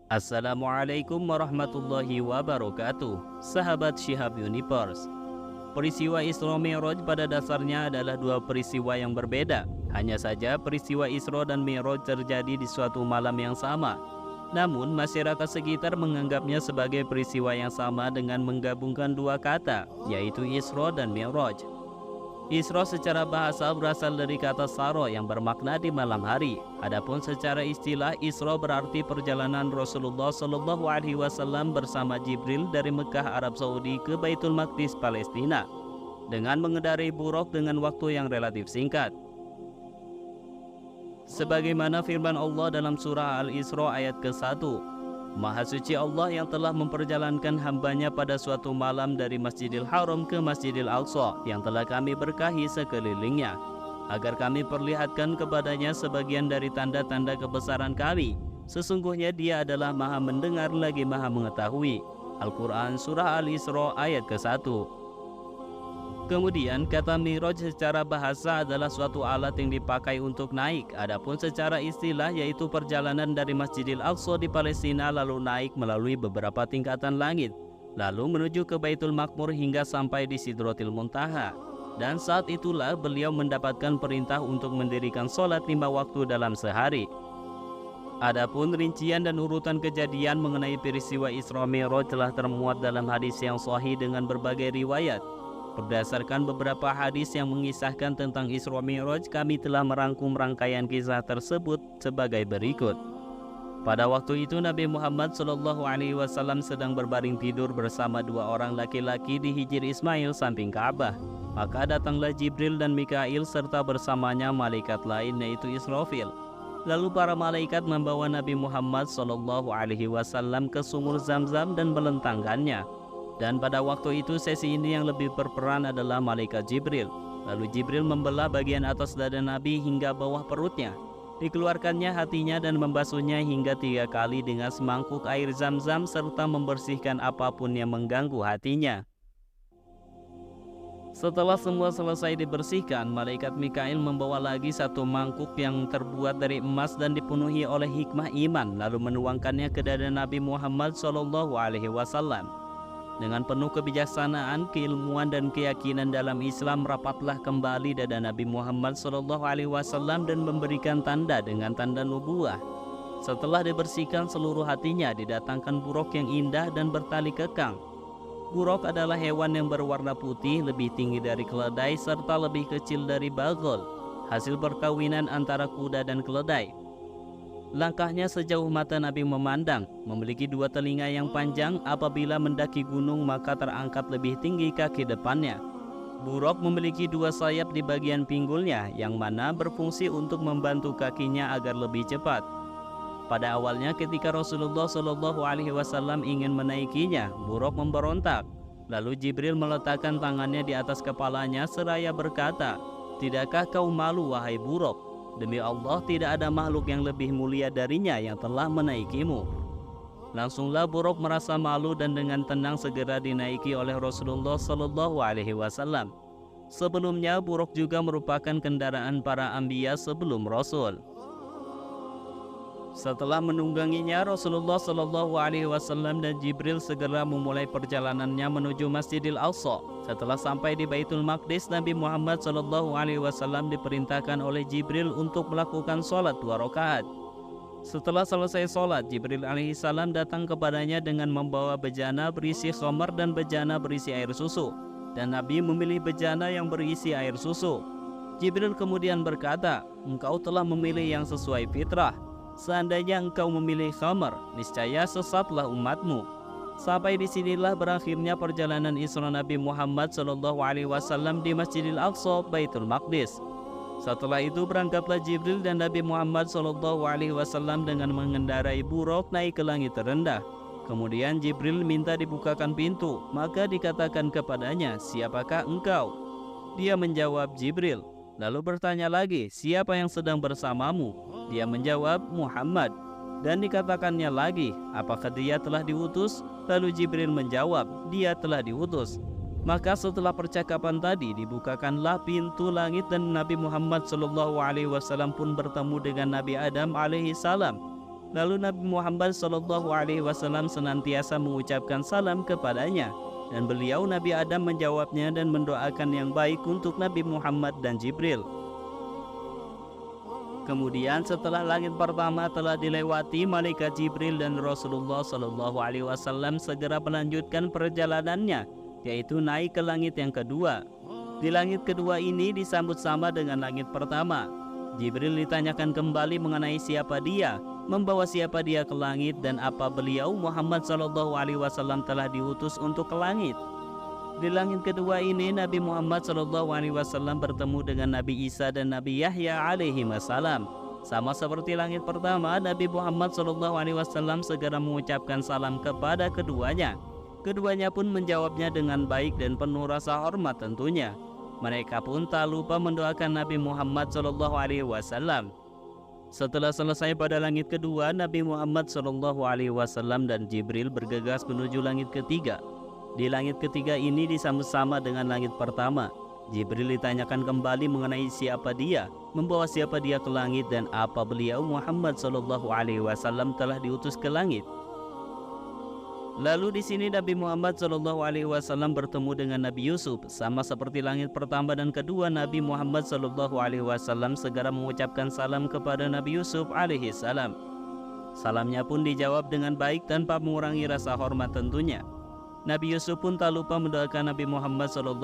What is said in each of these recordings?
Assalamualaikum warahmatullahi wabarakatuh. Sahabat Shihab Universe, peristiwa Isra Mi'raj pada dasarnya adalah dua peristiwa yang berbeda. Hanya saja peristiwa Isra dan Mi'raj terjadi di suatu malam yang sama. Namun masyarakat sekitar menganggapnya sebagai peristiwa yang sama dengan menggabungkan dua kata, yaitu Isra dan Mi'raj. Isra secara bahasa berasal dari kata saro yang bermakna di malam hari. Adapun secara istilah, Isra berarti perjalanan Rasulullah Shallallahu Alaihi Wasallam bersama Jibril dari Mekah Arab Saudi ke Baitul Maqdis Palestina dengan mengendarai buruk dengan waktu yang relatif singkat. Sebagaimana firman Allah dalam surah Al-Isra ayat ke-1, Maha suci Allah yang telah memperjalankan hambanya pada suatu malam dari Masjidil Haram ke Masjidil Aqsa yang telah kami berkahi sekelilingnya, agar kami perlihatkan kepadanya sebagian dari tanda-tanda kebesaran kami. Sesungguhnya dia adalah maha mendengar lagi maha mengetahui. Al-Quran Surah Al-Isra ayat ke-1. Kemudian kata Mi'raj secara bahasa adalah suatu alat yang dipakai untuk naik. Adapun secara istilah yaitu perjalanan dari Masjidil Aqsa di Palestina lalu naik melalui beberapa tingkatan langit, lalu menuju ke Baitul Maqmur hingga sampai di Sidratil Muntaha. Dan saat itulah beliau mendapatkan perintah untuk mendirikan sholat 5 waktu dalam sehari. Adapun rincian dan urutan kejadian mengenai peristiwa Isra Mi'raj telah termuat dalam hadis yang sahih dengan berbagai riwayat. Berdasarkan beberapa hadis yang mengisahkan tentang Isra Mi'raj, kami telah merangkum rangkaian kisah tersebut sebagai berikut. Pada waktu itu Nabi Muhammad SAW sedang berbaring tidur bersama dua orang laki-laki di Hijr Ismail samping Ka'bah. Maka datanglah Jibril dan Mikail serta bersamanya malaikat lain yaitu Israfil. Lalu para malaikat membawa Nabi Muhammad SAW ke sumur Zam-Zam dan melentangkannya. Dan pada waktu itu sesi ini yang lebih berperan adalah malaikat Jibril. Lalu Jibril membelah bagian atas dada Nabi hingga bawah perutnya. Dikeluarkannya hatinya dan membasuhnya hingga 3 kali dengan semangkuk air Zam-Zam serta membersihkan apapun yang mengganggu hatinya. Setelah semua selesai dibersihkan, malaikat Mikail membawa lagi satu mangkuk yang terbuat dari emas dan dipenuhi oleh hikmah iman, lalu menuangkannya ke dada Nabi Muhammad SAW. Dengan penuh kebijaksanaan, keilmuan dan keyakinan dalam Islam, rapatlah kembali dada Nabi Muhammad SAW dan memberikan tanda dengan tanda nubuah. Setelah dibersihkan seluruh hatinya, didatangkan buruk yang indah dan bertali kekang. Buruk adalah hewan yang berwarna putih, lebih tinggi dari keledai, serta lebih kecil dari bagol, hasil perkawinan antara kuda dan keledai. Langkahnya sejauh mata Nabi memandang, memiliki 2 telinga yang panjang. Apabila mendaki gunung maka terangkat lebih tinggi kaki depannya. Buruk memiliki 2 sayap di bagian pinggulnya yang mana berfungsi untuk membantu kakinya agar lebih cepat. Pada awalnya ketika Rasulullah SAW ingin menaikinya, buruk memberontak. Lalu Jibril meletakkan tangannya di atas kepalanya seraya berkata, "Tidakkah kau malu wahai buruk? Demi Allah tidak ada makhluk yang lebih mulia darinya yang telah menaikimu." Langsunglah buruk merasa malu dan dengan tenang segera dinaiki oleh Rasulullah SAW. Sebelumnya buruk juga merupakan kendaraan para anbiya sebelum Rasul. Setelah menungganginya, Rasulullah SAW dan Jibril segera memulai perjalanannya menuju Masjidil Aqsa. Setelah sampai di Baitul Maqdis, Nabi Muhammad SAW diperintahkan oleh Jibril untuk melakukan sholat 2 rakaat. Setelah selesai sholat, Jibril alaihissalam datang kepadanya dengan membawa bejana berisi khamar dan bejana berisi air susu. Dan Nabi memilih bejana yang berisi air susu. Jibril kemudian berkata, "Engkau telah memilih yang sesuai fitrah. Seandainya engkau memilih khamar, niscaya sesatlah umatmu." Sampai disinilah berakhirnya perjalanan Isra Nabi Muhammad SAW di Masjidil Aqsa, Baitul Maqdis. Setelah itu berangkatlah Jibril dan Nabi Muhammad SAW dengan mengendarai buruk naik ke langit terendah. Kemudian Jibril minta dibukakan pintu, maka dikatakan kepadanya, "Siapakah engkau?" Dia menjawab, "Jibril." Lalu bertanya lagi, "Siapa yang sedang bersamamu?" Dia menjawab, "Muhammad." Dan dikatakannya lagi, "Apakah dia telah diutus?" Lalu Jibril menjawab, "Dia telah diutus." Maka setelah percakapan tadi dibukakanlah pintu langit dan Nabi Muhammad SAW pun bertemu dengan Nabi Adam alaihissalam. Lalu Nabi Muhammad SAW senantiasa mengucapkan salam kepadanya, dan beliau Nabi Adam menjawabnya dan mendoakan yang baik untuk Nabi Muhammad dan Jibril. Kemudian setelah langit pertama telah dilewati, malaikat Jibril dan Rasulullah SAW segera melanjutkan perjalanannya, yaitu naik ke langit yang kedua. Di langit kedua ini disambut sama dengan langit pertama. Jibril ditanyakan kembali mengenai siapa dia, membawa siapa dia ke langit, dan apa beliau Muhammad SAW telah diutus untuk ke langit. Di langit kedua ini Nabi Muhammad SAW bertemu dengan Nabi Isa dan Nabi Yahya alaihimassalam. Sama seperti langit pertama, Nabi Muhammad SAW segera mengucapkan salam kepada keduanya. Keduanya pun menjawabnya dengan baik dan penuh rasa hormat tentunya. Mereka pun tak lupa mendoakan Nabi Muhammad SAW. Setelah selesai pada langit kedua, Nabi Muhammad SAW dan Jibril bergegas menuju langit ketiga. Di langit ketiga ini disambut sama dengan langit pertama. Jibril ditanyakan kembali mengenai siapa dia, membawa siapa dia ke langit, dan apa beliau Muhammad SAW telah diutus ke langit. Lalu di sini Nabi Muhammad SAW bertemu dengan Nabi Yusuf. Sama seperti langit pertama dan kedua, Nabi Muhammad SAW segera mengucapkan salam kepada Nabi Yusuf alaihissalam. Salamnya pun dijawab dengan baik tanpa mengurangi rasa hormat tentunya. Nabi Yusuf pun tak lupa mendoakan Nabi Muhammad SAW.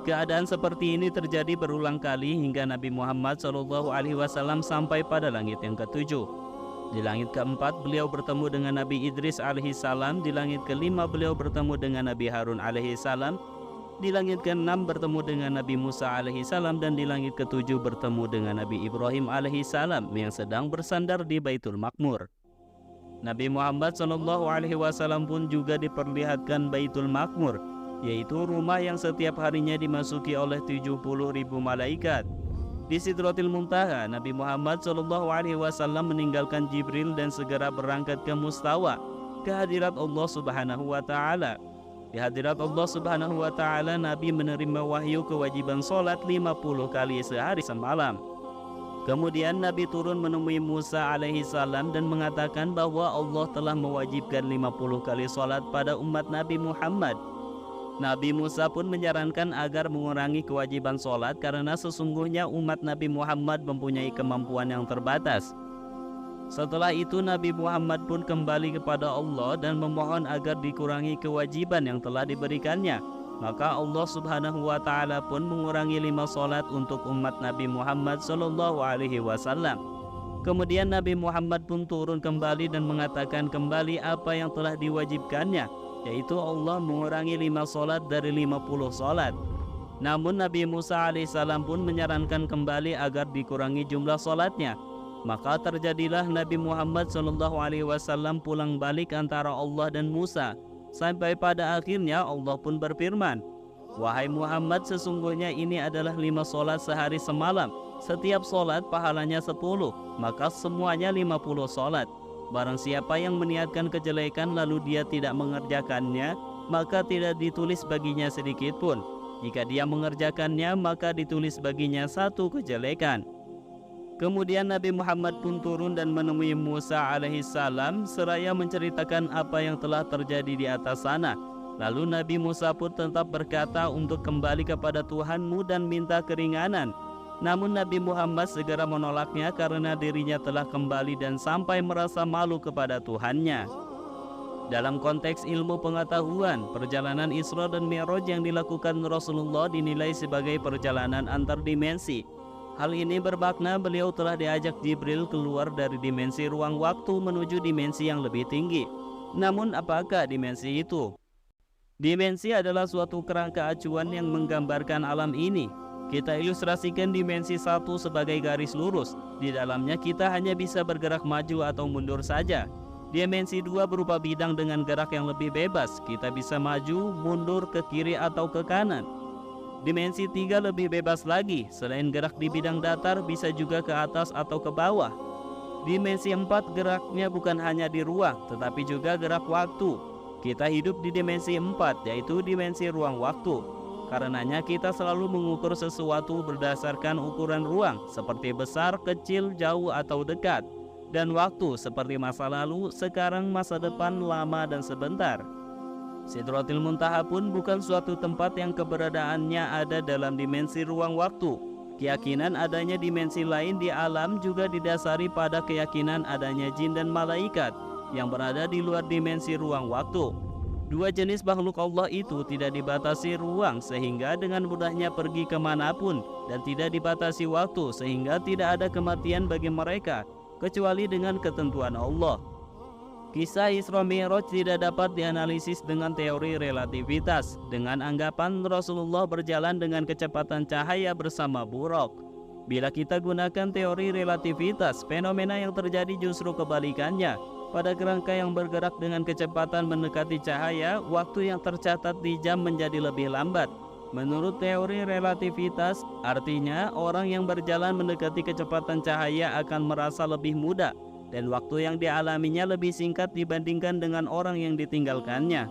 Keadaan seperti ini terjadi berulang kali hingga Nabi Muhammad SAW sampai pada langit yang ketujuh. Di langit keempat beliau bertemu dengan Nabi Idris alaihissalam. Di langit kelima beliau bertemu dengan Nabi Harun alaihissalam. Di langit keenam bertemu dengan Nabi Musa alaihissalam. Dan di langit ketujuh bertemu dengan Nabi Ibrahim alaihissalam yang sedang bersandar di Baitul Maqmur. Nabi Muhammad SAW pun juga diperlihatkan Baitul Maqmur, yaitu rumah yang setiap harinya dimasuki oleh 70.000 malaikat. Di Sidratil Muntaha, Nabi Muhammad SAW meninggalkan Jibril dan segera berangkat ke Mustawa, ke hadirat Allah Subhanahu wa Ta'ala. Di hadirat Allah Subhanahu wa Ta'ala, Nabi menerima wahyu kewajiban sholat 50 kali sehari semalam. Kemudian Nabi turun menemui Musa alaihissalam dan mengatakan bahwa Allah telah mewajibkan 50 kali sholat pada umat Nabi Muhammad. Nabi Musa pun menyarankan agar mengurangi kewajiban sholat karena sesungguhnya umat Nabi Muhammad mempunyai kemampuan yang terbatas. Setelah itu Nabi Muhammad pun kembali kepada Allah dan memohon agar dikurangi kewajiban yang telah diberikannya. Maka Allah Subhanahu wa Ta'ala pun mengurangi 5 sholat untuk umat Nabi Muhammad SAW. Kemudian Nabi Muhammad pun turun kembali dan mengatakan kembali apa yang telah diwajibkannya, yaitu Allah mengurangi 5 sholat dari 50 sholat. Namun Nabi Musa alaihissalam pun menyarankan kembali agar dikurangi jumlah sholatnya. Maka terjadilah Nabi Muhammad SAW pulang balik antara Allah dan Musa. Sampai pada akhirnya Allah pun berfirman, "Wahai Muhammad, sesungguhnya ini adalah 5 sholat sehari semalam. Setiap sholat pahalanya 10, maka semuanya 50 sholat. Barang siapa yang meniatkan kejelekan lalu dia tidak mengerjakannya, maka tidak ditulis baginya sedikit pun. Jika dia mengerjakannya, maka ditulis baginya 1 kejelekan." Kemudian Nabi Muhammad pun turun dan menemui Musa alaihissalam seraya menceritakan apa yang telah terjadi di atas sana. Lalu Nabi Musa pun tetap berkata untuk kembali kepada Tuhanmu dan minta keringanan. Namun Nabi Muhammad segera menolaknya karena dirinya telah kembali dan sampai merasa malu kepada Tuhannya. Dalam konteks ilmu pengetahuan, perjalanan Isra dan Mi'raj yang dilakukan Rasulullah dinilai sebagai perjalanan antar dimensi. Hal ini bermakna beliau telah diajak Jibril keluar dari dimensi ruang waktu menuju dimensi yang lebih tinggi. Namun apakah dimensi itu? Dimensi adalah suatu kerangka acuan yang menggambarkan alam ini. Kita ilustrasikan dimensi 1 sebagai garis lurus. Di dalamnya kita hanya bisa bergerak maju atau mundur saja. Dimensi 2 berupa bidang dengan gerak yang lebih bebas. Kita bisa maju, mundur, ke kiri atau ke kanan. Dimensi 3 lebih bebas lagi, selain gerak di bidang datar bisa juga ke atas atau ke bawah. Dimensi 4 geraknya bukan hanya di ruang, tetapi juga gerak waktu. Kita hidup di dimensi 4, yaitu dimensi ruang waktu. Karenanya kita selalu mengukur sesuatu berdasarkan ukuran ruang, seperti besar, kecil, jauh, atau dekat. dan waktu seperti masa lalu, sekarang, masa depan, lama dan sebentar. Sidratil Muntaha pun bukan suatu tempat yang keberadaannya ada dalam dimensi ruang waktu. Keyakinan adanya dimensi lain di alam juga didasari pada keyakinan adanya jin dan malaikat yang berada di luar dimensi ruang waktu. Dua jenis makhluk Allah itu tidak dibatasi ruang sehingga dengan mudahnya pergi kemanapun, dan tidak dibatasi waktu sehingga tidak ada kematian bagi mereka kecuali dengan ketentuan Allah. Kisah Isra Mi'raj tidak dapat dianalisis dengan teori relativitas, dengan anggapan Rasulullah berjalan dengan kecepatan cahaya bersama buraq. Bila kita gunakan teori relativitas, fenomena yang terjadi justru kebalikannya. Pada kerangka yang bergerak dengan kecepatan mendekati cahaya, waktu yang tercatat di jam menjadi lebih lambat. Menurut teori relativitas, artinya orang yang berjalan mendekati kecepatan cahaya akan merasa lebih muda, dan waktu yang dialaminya lebih singkat dibandingkan dengan orang yang ditinggalkannya.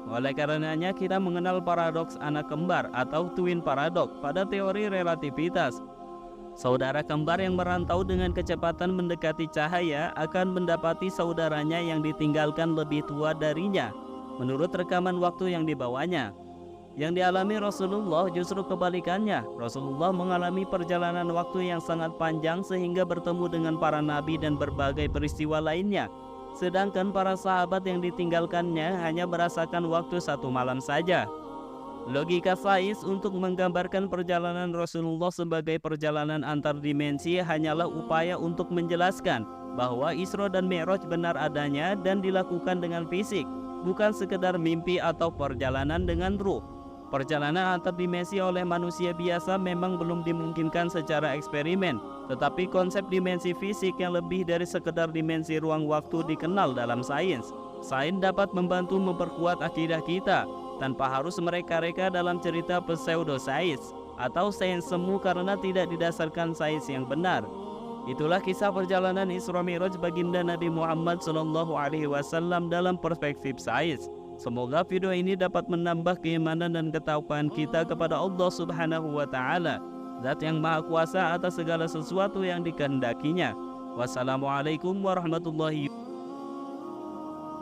Oleh karenanya kita mengenal paradoks anak kembar atau twin paradox pada teori relativitas. Saudara kembar yang merantau dengan kecepatan mendekati cahaya akan mendapati saudaranya yang ditinggalkan lebih tua darinya menurut rekaman waktu yang dibawanya. Yang dialami Rasulullah justru kebalikannya. Rasulullah mengalami perjalanan waktu yang sangat panjang sehingga bertemu dengan para nabi dan berbagai peristiwa lainnya. Sedangkan para sahabat yang ditinggalkannya hanya merasakan waktu satu malam saja. Logika sains untuk menggambarkan perjalanan Rasulullah sebagai perjalanan antar dimensi hanyalah upaya untuk menjelaskan bahwa Isra dan Mi'raj benar adanya dan dilakukan dengan fisik, bukan sekedar mimpi atau perjalanan dengan ruh. Perjalanan antar dimensi oleh manusia biasa memang belum dimungkinkan secara eksperimen, tetapi konsep dimensi fisik yang lebih dari sekedar dimensi ruang waktu dikenal dalam sains. Sains dapat membantu memperkuat akidah kita tanpa harus mereka-reka dalam cerita pseudosains atau sains semu karena tidak didasarkan sains yang benar. Itulah kisah perjalanan Isra Mi'raj baginda Nabi Muhammad SAW dalam perspektif sains. Semoga video ini dapat menambah keimanan dan ketakwaan kita kepada Allah Subhanahu wa Ta'ala, Zat yang Maha Kuasa atas segala sesuatu yang dikehendakinya. Wassalamualaikum warahmatullahi wabarakatuh.